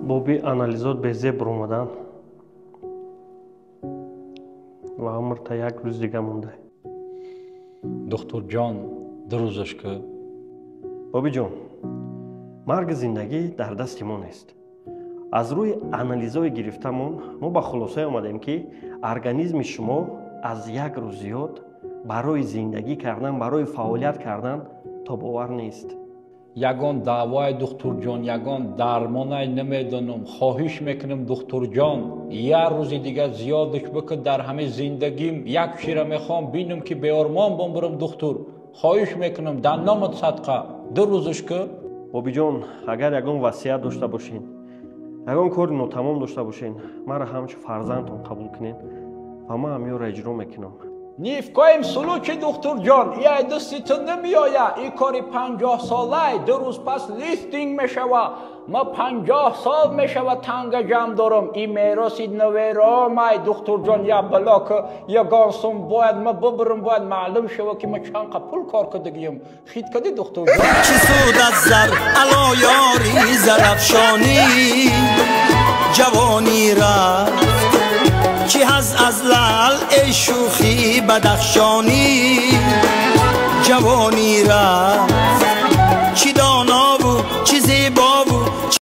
боби анализот безеб омадан ва умр та як рӯз дига монда. Духтурҷон, ду рӯзашка. бобиҷон, марги зиндагӣ дар дасти мо нест. аз рӯи анализҳои гирифтамон мо ба хулосае омадем ки организми шумо аз як рӯз зиёд барои зиндагӣ кардан, барои фаъолият кардан тобовар нест. Ягон даъвои духтурҷон, ягон дармонай намедонам. хоҳиш мекунам духтурҷон, як рӯзи дига зиёдаш бикун. дар ҳамаи зиндагим як чира мехоҳам бинам ки беормон бомбурам духтур. хоҳиш мекунам дар номат садқа ду рӯзашка. бобиҷон, агар ягон васият дошта бошен, ягон кори нотамом дошта бошен, мара ҳамчун фарзандтон қабул кунен ва ман ҳамёро иҷро мекунам. Ни в коем случае, духтурҷон, я даститон намеояд. ин кори 50 солаи ду рӯз пас листинг мешава. ма 50 сол мешава танга ҷамъ дорам. ин мероси наверомай духтурҷон, я бало ки ягон сум бояд ма бибирам, бояд маълум шава ки ма чанқа пул кор кардагиям. хит кади духтурҷон. чӣ суд аз зар ало ёри зарафшонӣ ҷавонӣ рафт چی هست از لعل ای شوخی بدخشانی جوانی را